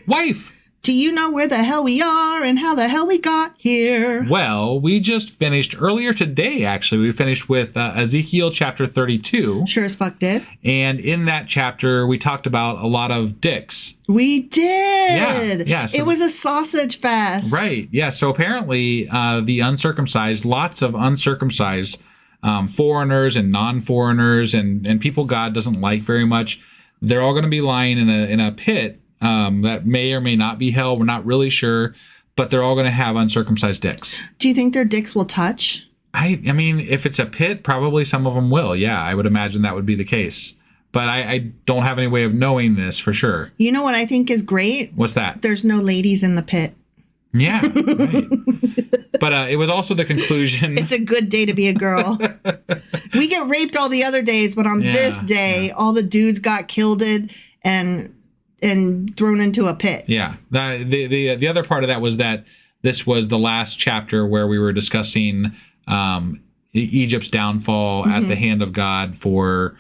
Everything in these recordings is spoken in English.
Wife. Do you know where the hell we are and how the hell we got here? Well, we just finished earlier today, actually. We finished with Ezekiel Chapter 32. Sure as fuck did. And in that chapter, we talked about a lot of dicks. We did. Yeah. So, it was a sausage fest. Right. Yeah. So apparently the uncircumcised, lots of uncircumcised foreigners and non-foreigners and people God doesn't like very much, they're all going to be lying in a pit that may or may not be hell. We're not really sure, but they're all going to have uncircumcised dicks. Do you think their dicks will touch? I mean, if it's a pit, probably some of them will. Yeah, I would imagine that would be the case. But I don't have any way of knowing this for sure. You know what I think is great? What's that? There's no ladies in the pit. Yeah, right. But it was also the conclusion. It's a good day to be a girl. We get raped all the other days, but on this day, all the dudes got killed and thrown into a pit. Yeah. The other part of that was that this was the last chapter where we were discussing Egypt's downfall at the hand of God for,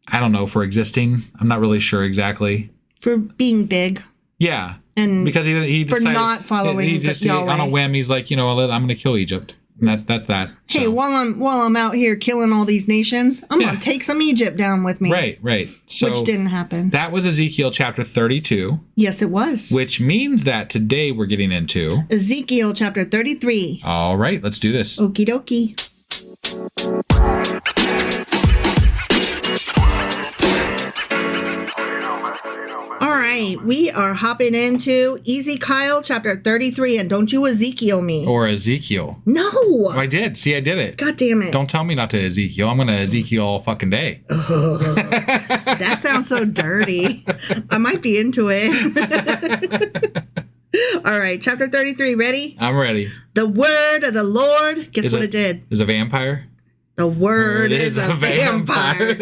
I don't know, for existing. I'm not really sure exactly. For being big. Yeah. And because he decided, for not following he just Yahweh. On a whim, he's like, I'm going to kill Egypt. And that's that. Hey, so. while I'm out here killing all these nations, I'm going to take some Egypt down with me. Right. So which didn't happen. That was Ezekiel chapter 32. Yes, it was. Which means that today we're getting into Ezekiel chapter 33. All right, let's do this. Okie dokie. All right, we are hopping into Ezekiel chapter 33, and don't you Ezekiel me. Or Ezekiel. No. Oh, I did. See, I did it. God damn it. Don't tell me not to Ezekiel. I'm going to Ezekiel all fucking day. Oh, that sounds so dirty. I might be into it. All right, chapter 33, ready? I'm ready. The word of the Lord, guess what it did? Is a vampire? The word is a vampire.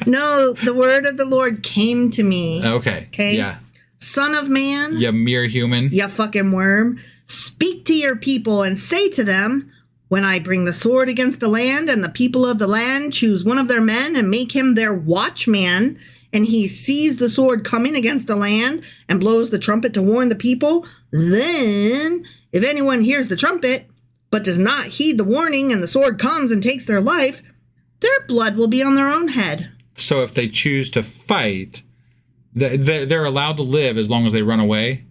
No, the word of the Lord came to me. Okay. Yeah. Son of man. You mere human. You fucking worm. Speak to your people and say to them, when I bring the sword against the land and the people of the land choose one of their men and make him their watchman, and he sees the sword coming against the land and blows the trumpet to warn the people, then if anyone hears the trumpet but does not heed the warning and the sword comes and takes their life, their blood will be on their own head. So if they choose to fight, they're allowed to live as long as they run away?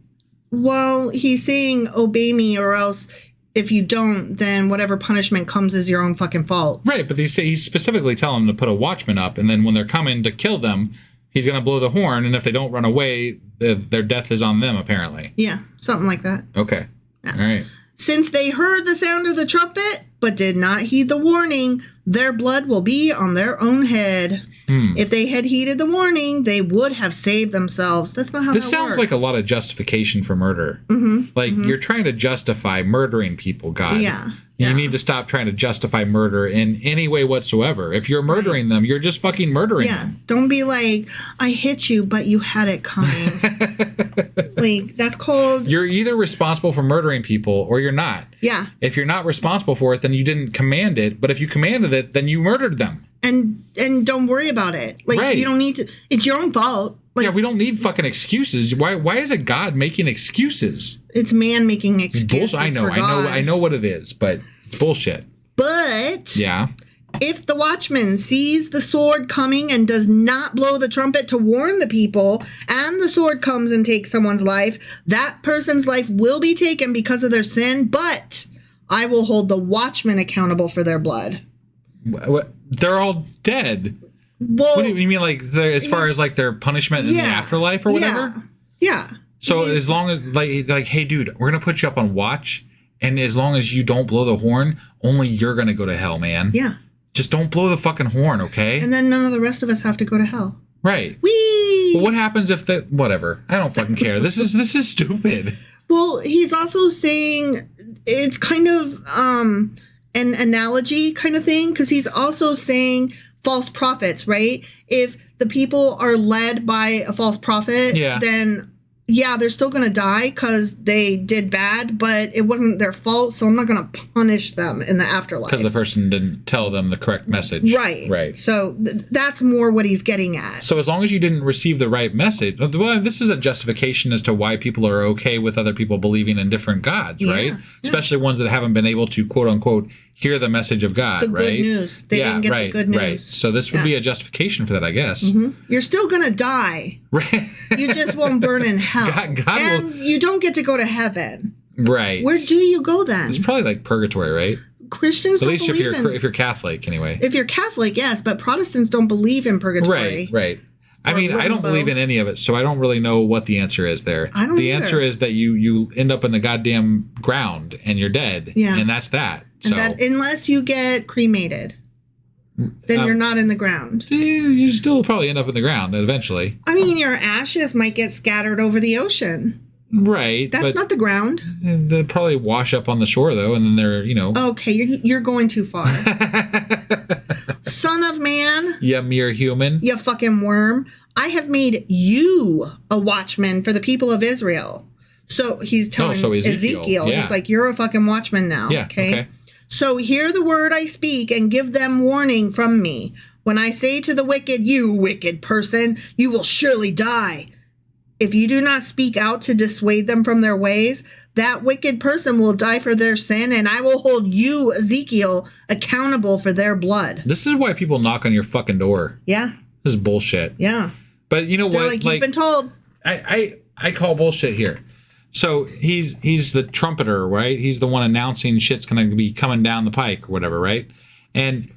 Well, he's saying obey me, or else if you don't, then whatever punishment comes is your own fucking fault. Right, but he's specifically telling them to put a watchman up, and then when they're coming to kill them, he's going to blow the horn, and if they don't run away, their death is on them, apparently. Yeah, something like that. Okay. Yeah. All right. Since they heard the sound of the trumpet, but did not heed the warning, their blood will be on their own head. If they had heeded the warning, they would have saved themselves. That's not how this that sounds works. like a lot of justification for murder. Like, you're trying to justify murdering people, God. Yeah. You need to stop trying to justify murder in any way whatsoever. If you're murdering them, you're just fucking murdering them. Don't be like, I hit you, but you had it coming. Like, that's called... You're either responsible for murdering people or you're not. Yeah. If you're not responsible for it, then you didn't command it. But if you commanded it, then you murdered them. And don't worry about it. Like, you don't need to... It's your own fault. Like, yeah, we don't need fucking excuses. Why is it God making excuses? It's man making excuses. I know what it is, but it's bullshit. But yeah, if the watchman sees the sword coming and does not blow the trumpet to warn the people, and the sword comes and takes someone's life, that person's life will be taken because of their sin, but I will hold the watchman accountable for their blood. What? They're all dead. Well, what do you mean, like, as far as like their punishment in the afterlife or whatever? Yeah. So as long as like, hey, dude, we're gonna put you up on watch, and as long as you don't blow the horn, only you're gonna go to hell, man. Yeah. Just don't blow the fucking horn, okay? And then none of the rest of us have to go to hell. Right. Whee! But what happens if whatever? I don't fucking care. This is stupid. Well, he's also saying it's kind of an analogy kind of thing, because he's also saying false prophets, right? If the people are led by a false prophet, then yeah, they're still going to die because they did bad, but it wasn't their fault, so I'm not going to punish them in the afterlife. Because the person didn't tell them the correct message. Right. Right. So that's more what he's getting at. So as long as you didn't receive the right message, well, this is a justification as to why people are okay with other people believing in different gods, right? Yeah. Especially ones that haven't been able to, quote unquote, hear the message of God, the right? Good news. They didn't get the good news. Right. So this would be a justification for that, I guess. Mm-hmm. You're still going to die. Right. You just won't burn in hell. God and you don't get to go to heaven. Right. Where do you go then? It's probably like purgatory, right? Christians At don't least believe if you're Catholic, anyway. If you're Catholic, yes, but Protestants don't believe in purgatory. Right. I mean, I don't believe in any of it, so I don't really know what the answer is there. I don't The either. answer is that you end up in the goddamn ground and you're dead. Yeah. And that's that. So And that, unless you get cremated, then you're not in the ground. You still probably end up in the ground eventually. I mean, your ashes might get scattered over the ocean. Right. That's not the ground. They'll probably wash up on the shore, though, and then they're, Okay, you're going too far. Son of man. You mere human. You fucking worm. I have made you a watchman for the people of Israel. So he's telling Ezekiel. Yeah. He's like, you're a fucking watchman now. Yeah, okay. So hear the word I speak and give them warning from me. When I say to the wicked, you wicked person, you will surely die. If you do not speak out to dissuade them from their ways, that wicked person will die for their sin, and I will hold you, Ezekiel, accountable for their blood. This is why people knock on your fucking door. Yeah. This is bullshit. Yeah. But you know They're what? like, you've been told. I call bullshit here. So he's the trumpeter, right? He's the one announcing shit's going to be coming down the pike or whatever, right? And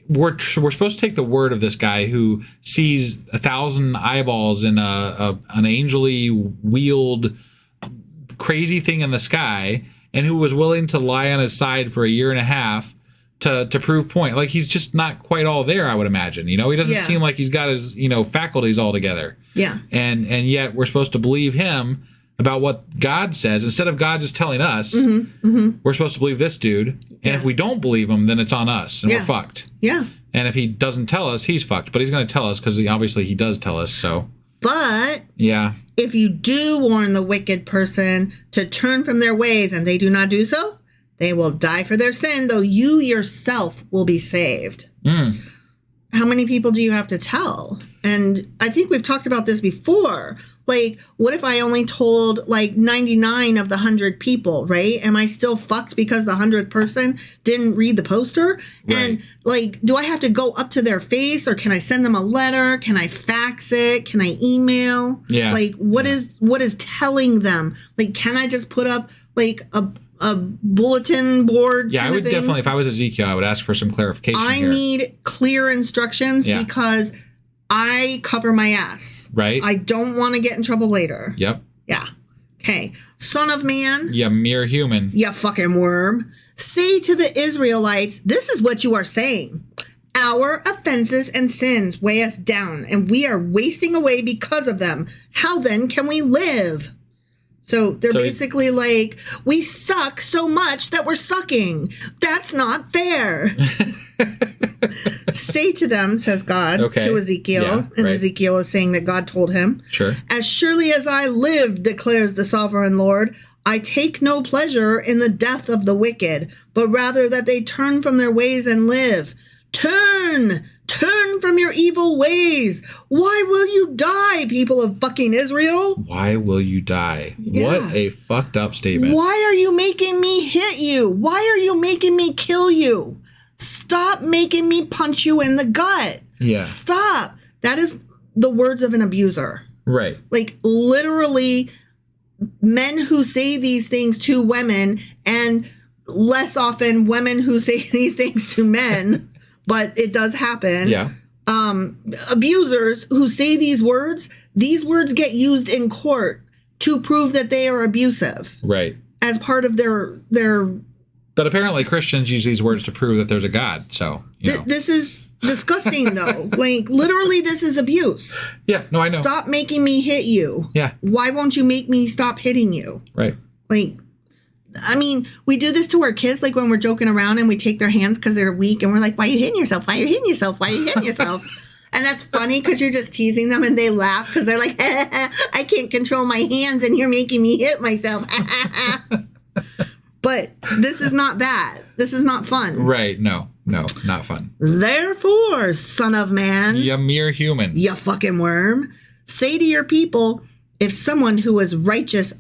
we're supposed to take the word of this guy who sees 1,000 eyeballs in an angely wheeled crazy thing in the sky, and who was willing to lie on his side for a year and a half to prove point. Like, he's just not quite all there, I would imagine. He doesn't seem like he's got his faculties all together. Yeah. And yet we're supposed to believe him about what God says instead of God just telling us. We're supposed to believe this dude, and if we don't believe him, then it's on us, and we're fucked. Yeah. And if he doesn't tell us, he's fucked. But he's going to tell us because obviously he does tell us. So. But yeah, if you do warn the wicked person to turn from their ways and they do not do so, they will die for their sin, though you yourself will be saved. How many people do you have to tell? And I think we've talked about this before. Like, what if I only told like 99 of the 100 people, right? Am I still fucked because the 100th person didn't read the poster? Right. And like, do I have to go up to their face, or can I send them a letter? Can I fax it? Can I email? Yeah. Like, what is telling them? Like, can I just put up like a bulletin board? Yeah, I would definitely, if I was Ezekiel, I would ask for some clarification. I need clear instructions because I cover my ass. Right. I don't want to get in trouble later. Yep. Yeah. Okay. Son of man. You mere human. You fucking worm. Say to the Israelites, this is what you are saying. Our offenses and sins weigh us down, and we are wasting away because of them. How then can we live? So they're basically like, we suck so much that we're sucking. That's not fair. Say to them, says God, to Ezekiel. Ezekiel is saying that God told him. Sure. As surely as I live, declares the sovereign Lord, I take no pleasure in the death of the wicked, but rather that they turn from their ways and live. Turn from your evil ways. Why will you die, people of fucking Israel? Why will you die? Yeah. What a fucked up statement. Why are you making me hit you? Why are you making me kill you? Stop making me punch you in the gut. Yeah. Stop. That is the words of an abuser. Right. Like, literally, men who say these things to women, and less often women who say these things to men, but it does happen. Yeah. Abusers who say these words get used in court to prove that they are abusive. Right. As part of their But apparently Christians use these words to prove that there's a God. So, this is disgusting, though. Like, literally, this is abuse. Yeah, no, I know. Stop making me hit you. Yeah. Why won't you make me stop hitting you? Right. Like, I mean, we do this to our kids, like when we're joking around and we take their hands because they're weak, and we're like, why are you hitting yourself? Why are you hitting yourself? Why are you hitting yourself? And that's funny because you're just teasing them and they laugh because they're like, I can't control my hands and you're making me hit myself. But this is not that. This is not fun. Right. No, not fun. Therefore, son of man. You mere human. You fucking worm. Say to your people, if someone who is righteous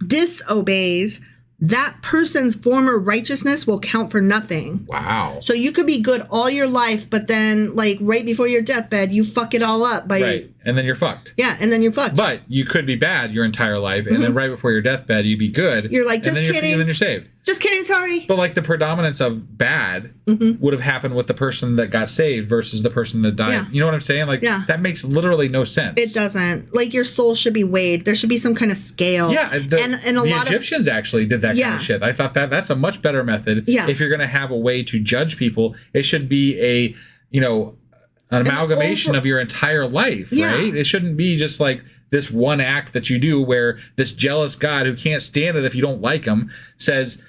disobeys, that person's former righteousness will count for nothing. Wow. So you could be good all your life, but then, like, right before your deathbed, you fuck it all up. Right. And then you're fucked. Yeah, and then you're fucked. But you could be bad your entire life, and then right before your deathbed, you'd be good. You're like, just kidding. And then you're saved. Just kidding, sorry. But, like, the predominance of bad would have happened with the person that got saved versus the person that died. Yeah. You know what I'm saying? Like, that makes literally no sense. It doesn't. Like, your soul should be weighed. There should be some kind of scale. Yeah, and a lot Egyptians actually did that kind of shit. I thought that's a much better method. Yeah. If you're going to have a way to judge people, it should be an amalgamation of your entire life, right? It shouldn't be just like this one act that you do where this jealous God who can't stand it if you don't like him says,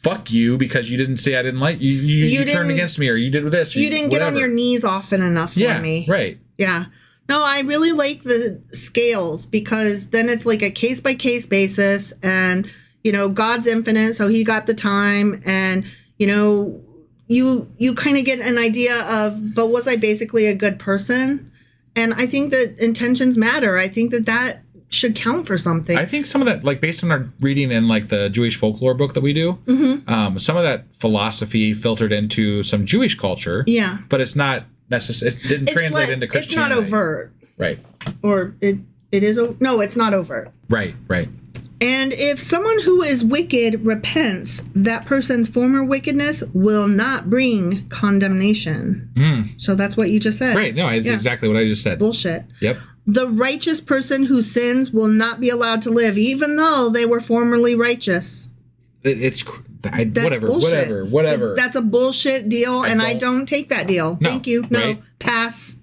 fuck you because you didn't say I didn't like you. You turned against me or you did this. Or you didn't get on your knees often enough for me. Right. Yeah. No, I really like the scales because then it's like a case-by-case basis and, God's infinite, so he got the time and, you kind of get an idea of, but was I basically a good person? And I think that intentions matter. I think that should count for something. I think some of that, like based on our reading in like the Jewish folklore book that we do, some of that philosophy filtered into some Jewish culture. Yeah. But it's not necessary. It didn't translate into Christianity. It's not overt. Right. Or it is. No, it's not overt. Right. And if someone who is wicked repents, that person's former wickedness will not bring condemnation. So that's what you just said. Right. No, it's exactly what I just said. Bullshit. Yep. The righteous person who sins will not be allowed to live, even though they were formerly righteous. Whatever. That's a bullshit deal, and I don't take that deal. No, Thank you. No, right? Pass.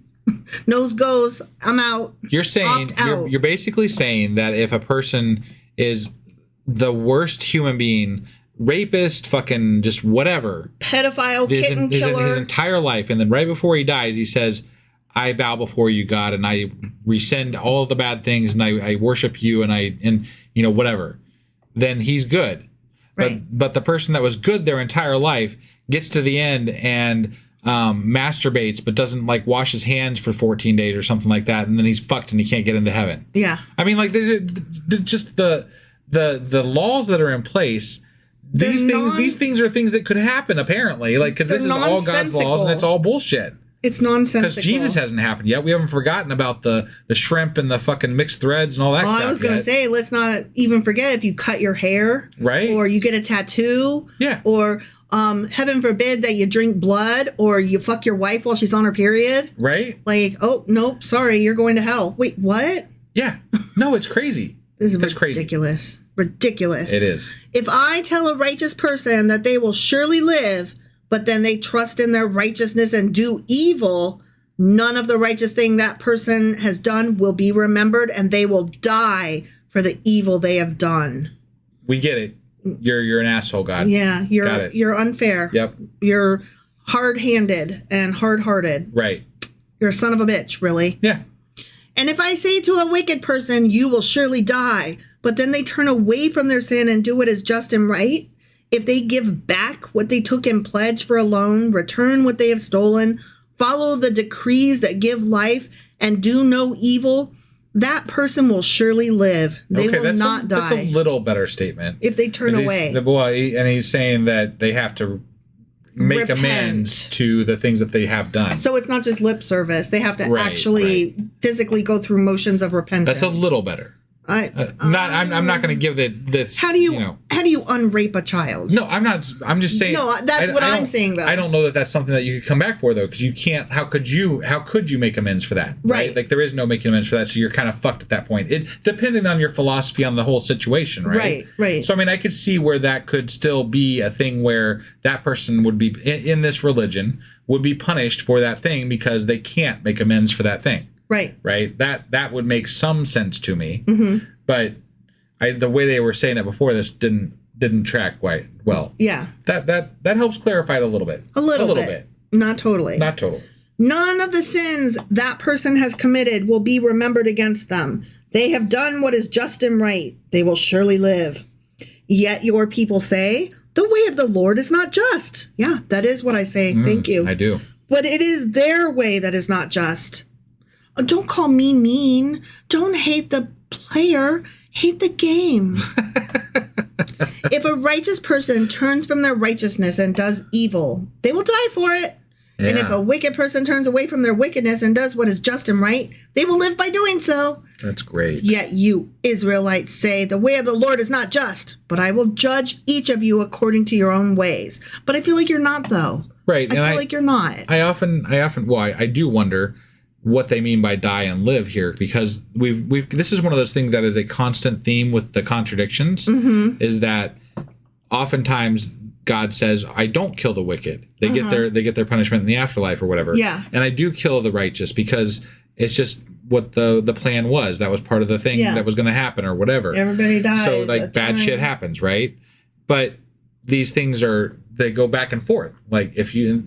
Nose goes. I'm out. You're saying you're basically saying that if a person is the worst human being, rapist, fucking just whatever, pedophile, kitten killer, his entire life, and then right before he dies, he says, I bow before you, God, and I rescind all the bad things, and I worship you, and whatever. Then he's good. Right. But the person that was good their entire life gets to the end and masturbates, but doesn't like wash his hands for 14 days or something like that, and then he's fucked and he can't get into heaven. Yeah. I mean, like, just the laws that are in place. These things are things that could happen, apparently, like because this is all God's laws and it's all bullshit. It's nonsensical. Because Jesus hasn't happened yet. We haven't forgotten about the shrimp and the fucking mixed threads and all that crap I was going to say, let's not even forget if you cut your hair. Right. Or you get a tattoo. Yeah. Or heaven forbid that you drink blood or you fuck your wife while she's on her period. Right. Like, oh, nope, sorry, you're going to hell. Wait, what? Yeah. No, it's crazy. That's ridiculous. Crazy. Ridiculous. It is. If I tell a righteous person that they will surely live, but then they trust in their righteousness and do evil, none of the righteous thing that person has done will be remembered, and they will die for the evil they have done. We get it. You're an asshole, God. Yeah, you're unfair. Yep. You're hard-handed and hard-hearted. Right. You're a son of a bitch, really. Yeah. And if I say to a wicked person, you will surely die, but then they turn away from their sin and do what is just and right, if they give back what they took in pledge for a loan, return what they have stolen, follow the decrees that give life, and do no evil, that person will surely live. They will not die. That's a little better statement. If they turn away. The boy, and he's saying that they have to make amends to the things that they have done. So it's not just lip service. They have to physically go through motions of repentance. That's a little better. I'm not going to give this. How do you unrape a child? No, I'm not. I'm just saying. No, that's what I'm saying though. I don't know that that's something that you could come back for though, because you can't. How could you make amends for that? Right. Like there is no making amends for that, so you're kind of fucked at that point. It depending on your philosophy on the whole situation, right? Right. So I mean, I could see where that could still be a thing where that person would be in this religion would be punished for that thing because they can't make amends for that thing. Right. That would make some sense to me. Mm-hmm. But the way they were saying it before this didn't track quite well. Yeah. That helps clarify it a little bit. A little bit. Not totally. Not total. None of the sins that person has committed will be remembered against them. They have done what is just and right. They will surely live. Yet your people say, the way of the Lord is not just. Yeah, that is what I say. Thank you. I do. But it is their way that is not just. Don't call me mean. Don't hate the player. Hate the game. If a righteous person turns from their righteousness and does evil, they will die for it. Yeah. And if a wicked person turns away from their wickedness and does what is just and right, they will live by doing so. That's great. Yet you Israelites say, the way of the Lord is not just, but I will judge each of you according to your own ways. But I feel like you're not, though. Right. I feel like you're not. I do wonder what they mean by die and live here, because this is one of those things that is a constant theme with the contradictions, is that oftentimes God says, I don't kill the wicked. They get their punishment in the afterlife or whatever. Yeah. And I do kill the righteous because it's just what the plan was. That was part of the thing that was going to happen or whatever. Everybody dies. So like bad shit happens, right? But these things they go back and forth. Like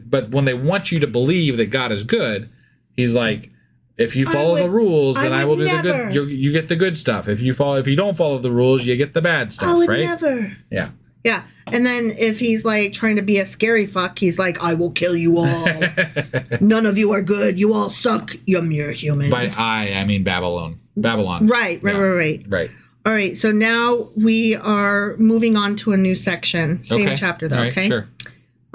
but when they want you to believe that God is good, he's like, if you follow the rules, then I will do the good. You get the good stuff. If you don't follow the rules, you get the bad stuff. I would right? never. Yeah. Yeah. And then if he's like trying to be a scary fuck, he's like, I will kill you all. None of you are good. You all suck. You're mere humans. By I mean Babylon. Right. All right. So now we are moving on to a new section. Same chapter though. All right, okay. Sure.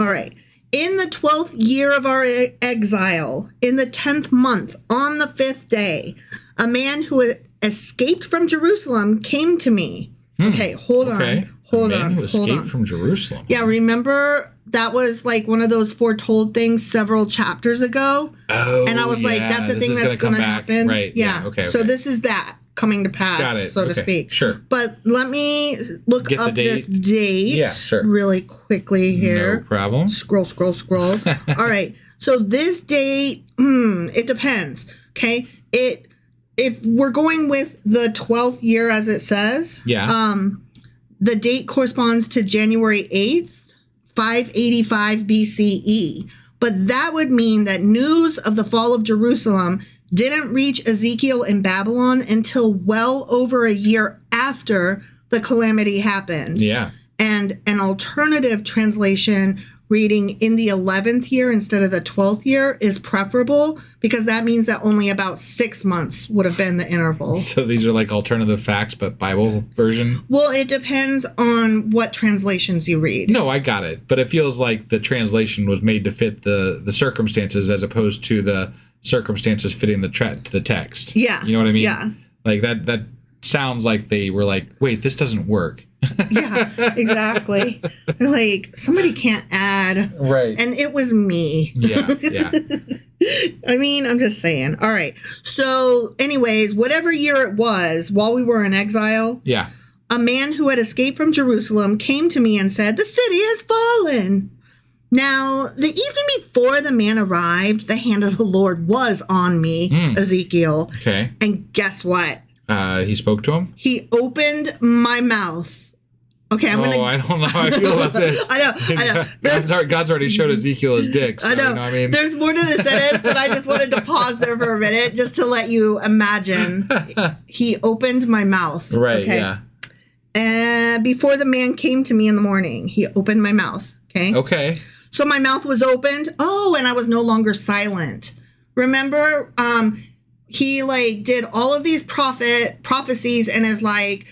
All right. In the 12th year of our exile, in the 10th month, on the 5th day, a man who had escaped from Jerusalem came to me. Okay, hold on. Hold on. Who escaped from Jerusalem. Yeah, remember that was like one of those foretold things several chapters ago? Oh, and I was like, that's the thing that's going to happen. Right. Yeah. Okay. So this is that coming to pass, so to speak. Sure. But let me look up this date really quickly here. No problem. Scroll. All right. So this date, it depends. Okay. If we're going with the 12th year as it says, the date corresponds to January 8th, 585 BCE. But that would mean that news of the fall of Jerusalem didn't reach Ezekiel in Babylon until well over a year after the calamity happened. Yeah. And an alternative translation reading in the 11th year instead of the 12th year is preferable, because that means that only about 6 months would have been the interval. So these are like alternative facts, but Bible version? Well, it depends on what translations you read. No, I got it. But it feels like the translation was made to fit the circumstances as opposed to the circumstances fitting the text. Yeah. You know what I mean? Yeah. Like that sounds like they were like, wait, this doesn't work. Yeah, exactly. They're like, somebody can't add. Right. And it was me. Yeah. I mean, I'm just saying. All right. So anyways, whatever year it was, while we were in exile, a man who had escaped from Jerusalem came to me and said, the city has fallen. Now, the evening before the man arrived, the hand of the Lord was on me, Ezekiel. Okay. And guess what? He spoke to him? He opened my mouth. Okay, I don't know how I feel about this. I know. God's already showed Ezekiel his dick. So, I know. You know what I mean? There's more to this than this, but I just wanted to pause there for a minute just to let you imagine. He opened my mouth. Right, okay? yeah. And before the man came to me in the morning, he opened my mouth. Okay? Okay. So my mouth was opened. Oh, and I was no longer silent. Remember, he like did all of these prophecies and is like,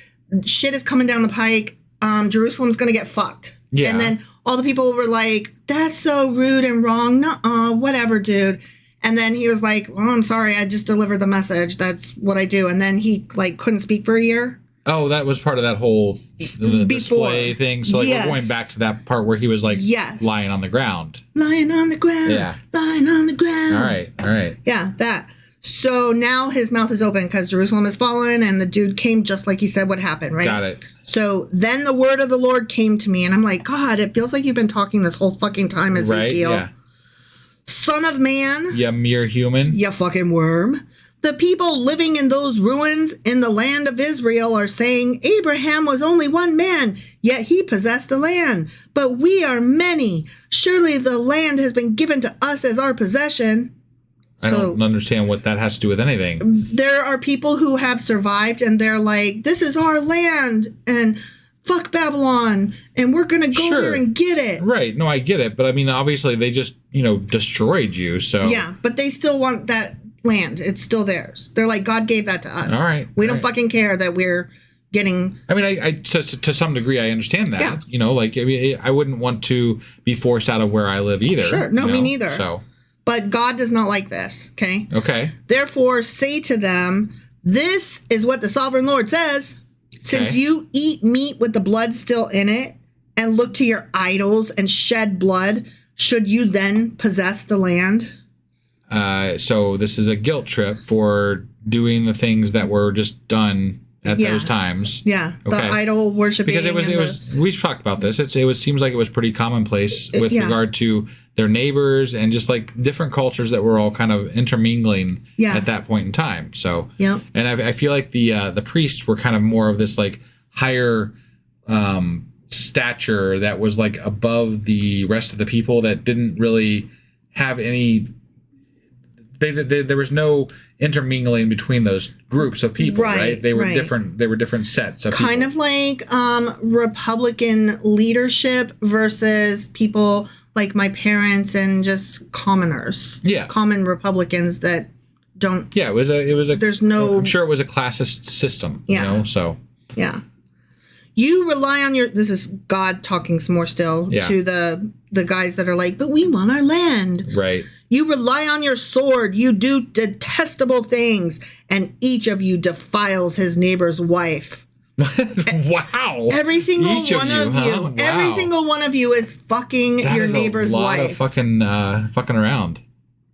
shit is coming down the pike. Jerusalem's going to get fucked. Yeah. And then all the people were like, that's so rude and wrong. Nuh-uh, whatever, dude. And then he was like, well, I'm sorry. I just delivered the message. That's what I do. And then he like couldn't speak for a year. Oh, that was part of that whole display thing. So like we're going back to that part where he was like lying on the ground. Lying on the ground. Yeah. Lying on the ground. All right. Yeah, that. So now his mouth is open because Jerusalem has fallen and the dude came just like he said would happen, right? Got it. So then the word of the Lord came to me and I'm like, God, it feels like you've been talking this whole fucking time, Ezekiel. Right, yeah. Son of man. You mere human. You fucking worm. The people living in those ruins in the land of Israel are saying Abraham was only one man, yet he possessed the land. But we are many. Surely the land has been given to us as our possession. I don't understand what that has to do with anything. There are people who have survived and they're like, this is our land and fuck Babylon and we're going to go there and get it. Right. No, I get it. But I mean, obviously they just, destroyed you. So yeah, but they still want that land. It's still theirs. They're like, God gave that to us. All right. We don't fucking care that we're getting. I mean, I to some degree, I understand that. Yeah. I wouldn't want to be forced out of where I live either. Sure. No, me neither. So. But God does not like this, okay? Okay. Therefore, say to them, this is what the sovereign Lord says. Since you eat meat with the blood still in it and look to your idols and shed blood, should you then possess the land? So this is a guilt trip for doing the things that were just done at those times. Yeah, the idol worshiping. Because we've talked about this. Seems like it was pretty commonplace with regard to their neighbors and just like different cultures that were all kind of intermingling at that point in time. So, and I feel like the priests were kind of more of this like higher stature that was like above the rest of the people that didn't really have any. There was no intermingling between those groups of people, right? They were different. They were different sets of kind people. Of like Republican leadership versus people like my parents and just commoners. Yeah, common Republicans that don't. Yeah, it was a. There's no. I'm sure it was a classist system. Yeah. So. Yeah. You rely on your. This is God talking some more still to the guys that are like, but we want our land. Right. You rely on your sword. You do detestable things, and each of you defiles his neighbor's wife. Wow. Every single one of you. Huh? Wow. Every single one of you is fucking your neighbor's wife. That is a lot of fucking around.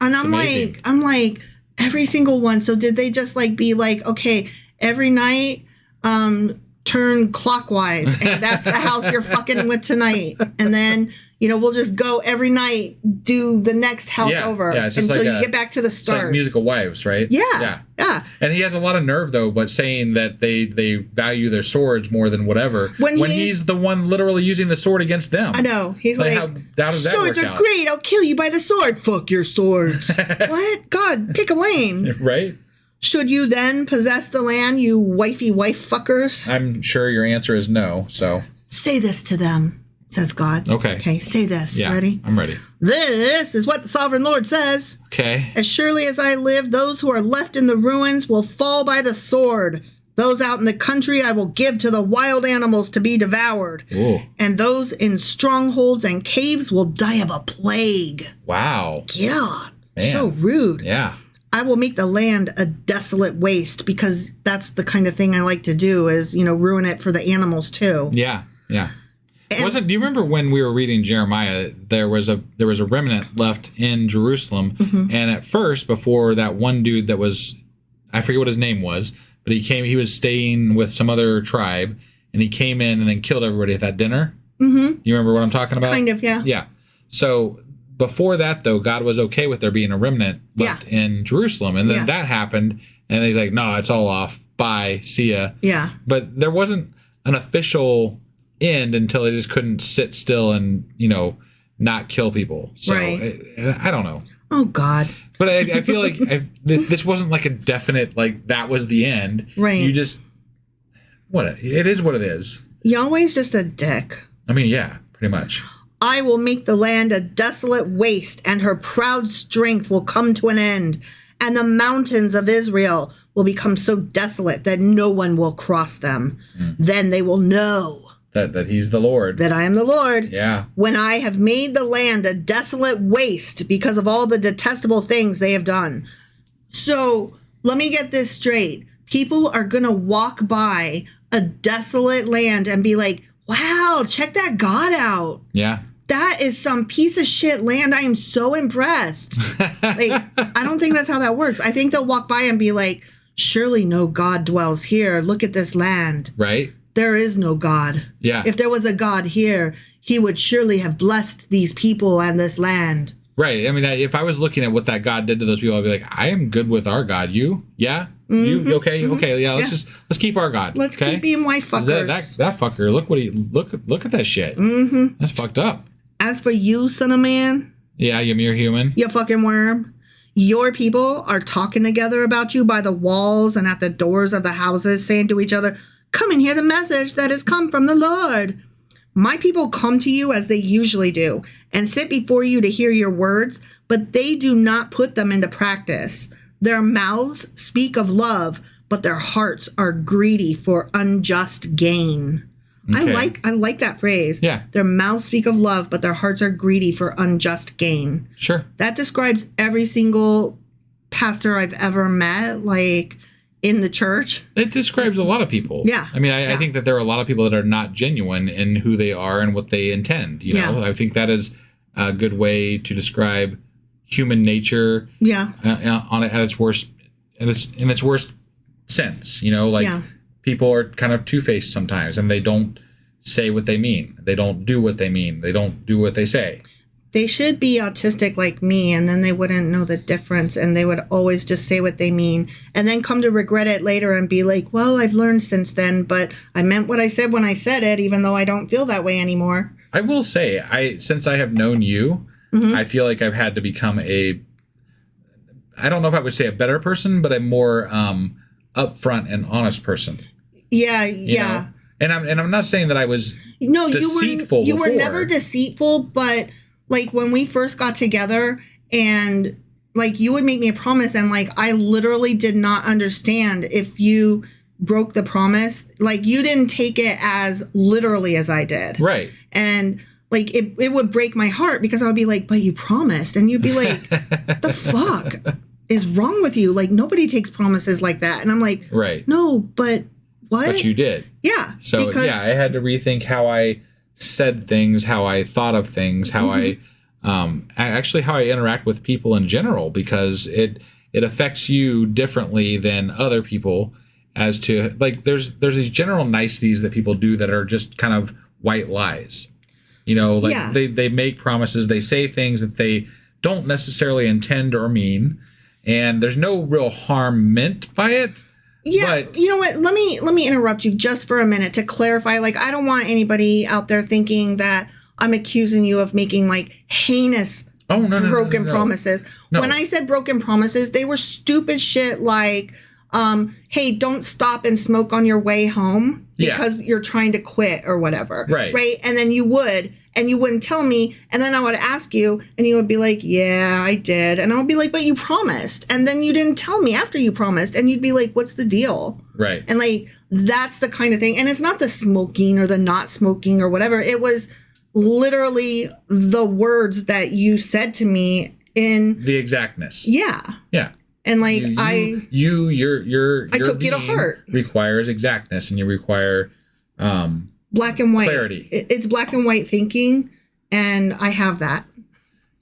And I'm like, every single one. So did they just like be like, okay, every night, turn clockwise, and that's the house you're fucking with tonight, and then we'll just go every night, do the next house over until you get back to the start. It's like Musical Wives, right? Yeah. And he has a lot of nerve though, but saying that they value their swords more than whatever. When he's the one literally using the sword against them. I know. He's like how does that swords work are out? great. I'll kill you by the sword. Fuck your swords. What? God, pick a lane. Right. Should you then possess the land, you wifey wife fuckers? I'm sure your answer is no, so. Say this to them, says God. Okay, say this. Yeah, ready? I'm ready. This is what the sovereign Lord says. Okay. As surely as I live, those who are left in the ruins will fall by the sword. Those out in the country I will give to the wild animals to be devoured. Ooh. And those in strongholds and caves will die of a plague. Wow. God, man. So rude. Yeah. I will make the land a desolate waste, because that's the kind of thing I like to do is, ruin it for the animals too. Yeah. Do you remember when we were reading Jeremiah, there was a remnant left in Jerusalem, and at first, before that one dude that was, I forget what his name was, but he was staying with some other tribe, and he came in and then killed everybody at that dinner. Mm-hmm. You remember what I'm talking about? Kind of, yeah. Yeah. So before that, though, God was okay with there being a remnant left in Jerusalem. And then that happened, and he's like, no, it's all off. Bye. See ya. Yeah. But there wasn't an official end until they just couldn't sit still and, not kill people. So I don't know. Oh, God. But I feel like this wasn't like a definite, like, that was the end. Right. You just, it is what it is. Yahweh's just a dick. I mean, yeah, pretty much. I will make the land a desolate waste, and her proud strength will come to an end, and the mountains of Israel will become so desolate that no one will cross them. Then they will know that he's the Lord. That I am the Lord. Yeah. When I have made the land a desolate waste because of all the detestable things they have done. So let me get this straight. People are going to walk by a desolate land and be like, wow, check that God out. Yeah. That is some piece of shit land. I am so impressed. I don't think that's how that works. I think they'll walk by and be like, surely no God dwells here. Look at this land. Right. There is no God. Yeah. If there was a God here, he would surely have blessed these people and this land. Right. I mean, if I was looking at what that God did to those people, I'd be like, I am good with our God. You? Yeah? Mm-hmm. You okay? Mm-hmm. Okay. Yeah. Let's keep our God. Let's keep being wife fuckers. That fucker. Look at that shit. Mm-hmm. That's fucked up. As for you, son of man. Yeah, you mere human. You fucking worm. Your people are talking together about you by the walls and at the doors of the houses, saying to each other, come and hear the message that has come from the Lord. My people come to you as they usually do and sit before you to hear your words, but they do not put them into practice. Their mouths speak of love, but their hearts are greedy for unjust gain. Okay. I like that phrase. Yeah. Their mouths speak of love, but their hearts are greedy for unjust gain. Sure. That describes every single pastor I've ever met, like in the church. It describes a lot of people. Yeah. I mean, I think that there are a lot of people that are not genuine in who they are and what they intend. You know, I think that is a good way to describe human nature. Yeah. At its worst, in its worst sense. You know, like people are kind of two-faced sometimes, and they don't say what they mean. They don't do what they mean. They don't do what they say. They should be autistic like me, and then they wouldn't know the difference, and they would always just say what they mean, and then come to regret it later and be like, well, I've learned since then, but I meant what I said when I said it, even though I don't feel that way anymore. I will say, since I have known you, I feel like I've had to become I don't know if I would say a better person, but a more upfront and honest person. Yeah, you know? And I'm not saying that I was deceitful. You were never deceitful, but like when we first got together and like you would make me a promise and like I literally did not understand if you broke the promise. Like you didn't take it as literally as I did. Right. And like it would break my heart because I would be like, but you promised. And you'd be like, the fuck is wrong with you? Like nobody takes promises like that. And I'm like, right. No, but what? But you did. Yeah. So I had to rethink how I said things, how I thought of things, how how I interact with people in general, because it affects you differently than other people. As to like, there's these general niceties that people do that are just kind of white lies. You know, like they make promises, they say things that they don't necessarily intend or mean, and there's no real harm meant by it. Yeah, but you know what? Let me interrupt you just for a minute to clarify. Like, I don't want anybody out there thinking that I'm accusing you of making like heinous broken promises. No. When I said broken promises, they were stupid shit like, hey, don't stop and smoke on your way home because you're trying to quit or whatever. Right. And then you would. And you wouldn't tell me, and then I would ask you, and you would be like, yeah, I did. And I would be like, but you promised. And then you didn't tell me after you promised. And you'd be like, what's the deal? Right. And like, that's the kind of thing. And it's not the smoking or the not smoking or whatever. It was literally the words that you said to me in the exactness. Yeah. Yeah. And like, your I took you to heart. Requires exactness, and you require, black and white. Clarity. It's black and white thinking, and I have that.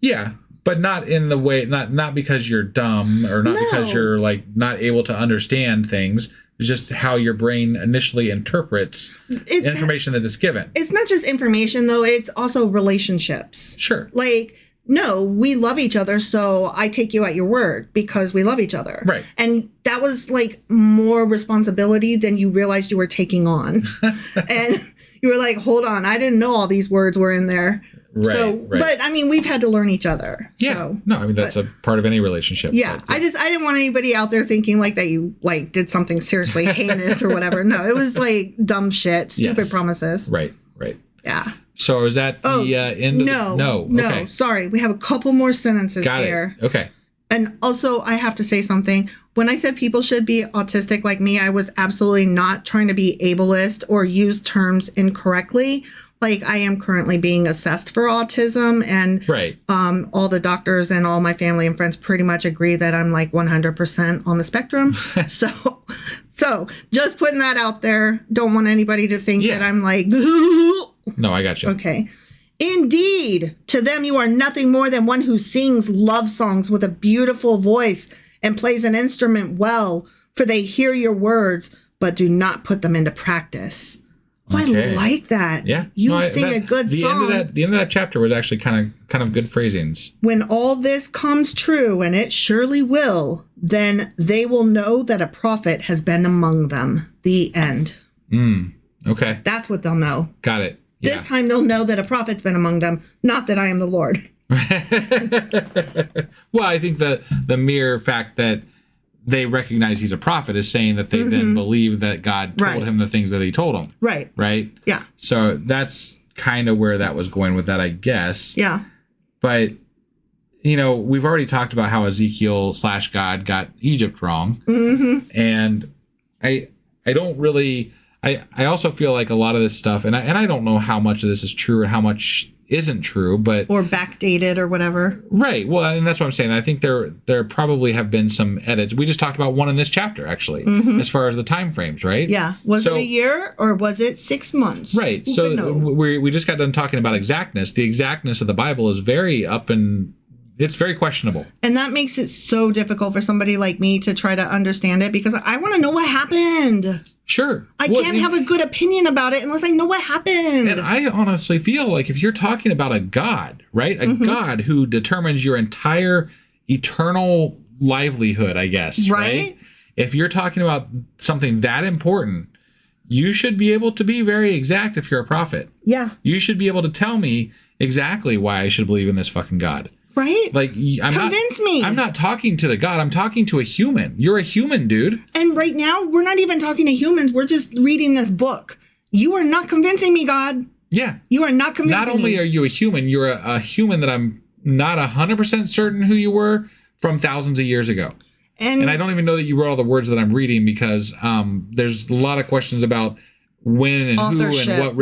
Yeah, but not in the way, not because you're dumb or not because you're like not able to understand things. It's just how your brain initially interprets information that is given. It's not just information, though. It's also relationships. Sure. Like, no, we love each other, so I take you at your word because we love each other. Right. And that was like more responsibility than you realized you were taking on. And you were like, hold on, I didn't know all these words were in there. Right. So, but I mean, we've had to learn each other. Yeah. So, no, I mean, that's a part of any relationship. Yeah. But, I didn't want anybody out there thinking like that you like did something seriously heinous or whatever. No, it was like dumb shit, stupid promises. Right. Yeah. So is that the end of No. Okay. Sorry. We have a couple more sentences here. Okay. And also, I have to say something. When I said people should be autistic like me, I was absolutely not trying to be ableist or use terms incorrectly. Like, I am currently being assessed for autism, and all the doctors and all my family and friends pretty much agree that I'm like 100% on the spectrum. So just putting that out there. Don't want anybody to think that I'm like... No, I got you. Okay. Indeed, to them you are nothing more than one who sings love songs with a beautiful voice and plays an instrument well, for they hear your words, but do not put them into practice. Okay. I like that. Yeah. You sing a good song. The end of that chapter was actually kind of good phrasings. When all this comes true, and it surely will, then they will know that a prophet has been among them. The end. Okay. That's what they'll know. Got it. This time they'll know that a prophet's been among them, not that I am the Lord. Well, I think the mere fact that they recognize he's a prophet is saying that they then believe that God told him the things that he told him. Right. Right? Yeah. So that's kind of where that was going with that, I guess. Yeah. But, we've already talked about how Ezekiel/God got Egypt wrong. Mm-hmm. And I don't really... I also feel like a lot of this stuff, and I don't know how much of this is true and how much isn't true, but... Or backdated or whatever. Right. Well, and that's what I'm saying. I think there probably have been some edits. We just talked about one in this chapter, actually, as far as the time frames, right? Yeah. Was it a year or was it 6 months? Right. So we just got done talking about exactness. The exactness of the Bible is it's very questionable. And that makes it so difficult for somebody like me to try to understand it because I want to know what happened. Sure. I can't have a good opinion about it unless I know what happened. And I honestly feel like if you're talking about a God, right? A God who determines your entire eternal livelihood, I guess, right? If you're talking about something that important, you should be able to be very exact if you're a prophet. Yeah. You should be able to tell me exactly why I should believe in this fucking God. Right? Like, Convince me. I'm not talking to the God. I'm talking to a human. You're a human, dude. And right now, we're not even talking to humans. We're just reading this book. You are not convincing me, God. Yeah. You are not convincing me. Not only are you a human, you're a human that I'm not 100% certain who you were from thousands of years ago. And I don't even know that you wrote all the words that I'm reading because there's a lot of questions about when and authorship. Who and what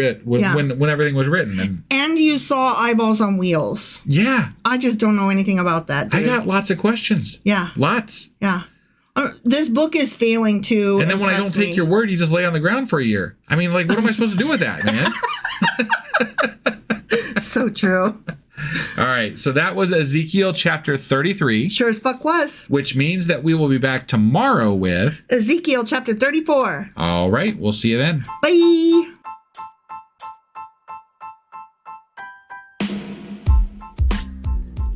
when everything was written. And you saw eyeballs on wheels. Yeah. I just don't know anything about that, dude. I got lots of questions. Yeah. Lots. Yeah. This book is failing to And then when I don't take your word, you just lay on the ground for a year. I mean, like, what am I supposed to do with that, man? So true. All right. So that was Ezekiel Chapter 33. Sure as fuck was. Which means that we will be back tomorrow with... Ezekiel Chapter 34. All right. We'll see you then. Bye.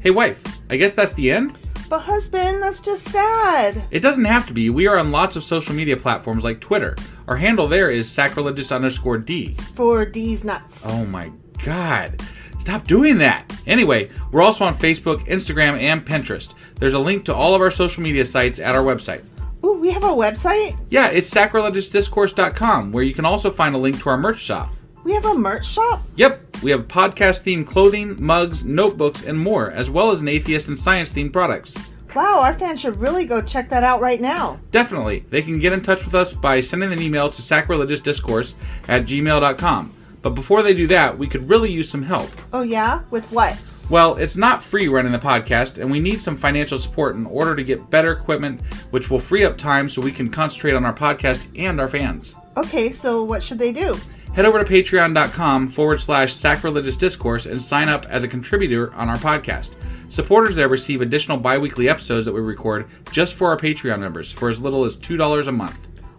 Hey, wife. I guess that's the end? But husband, that's just sad. It doesn't have to be. We are on lots of social media platforms like Twitter. Our handle there is sacrilegious_D. For D's nuts. Oh my God. Stop doing that. Anyway, we're also on Facebook, Instagram, and Pinterest. There's a link to all of our social media sites at our website. Ooh, we have a website? Yeah, it's sacrilegiousdiscourse.com, where you can also find a link to our merch shop. We have a merch shop? Yep. We have podcast-themed clothing, mugs, notebooks, and more, as well as an atheist and science-themed products. Wow, our fans should really go check that out right now. Definitely. They can get in touch with us by sending an email to sacrilegiousdiscourse@gmail.com. But before they do that, we could really use some help. Oh yeah? With what? Well, it's not free running the podcast, and we need some financial support in order to get better equipment, which will free up time so we can concentrate on our podcast and our fans. Okay, so what should they do? Head over to patreon.com/sacrilegious discourse and sign up as a contributor on our podcast. Supporters there receive additional bi-weekly episodes that we record just for our Patreon members for as little as $2 a month.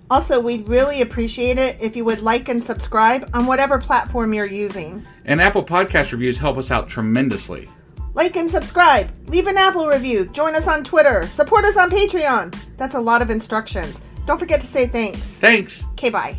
Also, we'd really appreciate it if you would like and subscribe on whatever platform you're using. And Apple Podcast reviews help us out tremendously. Like and subscribe. Leave an Apple review. Join us on Twitter. Support us on Patreon. That's a lot of instructions. Don't forget to say thanks. Thanks. Okay, bye.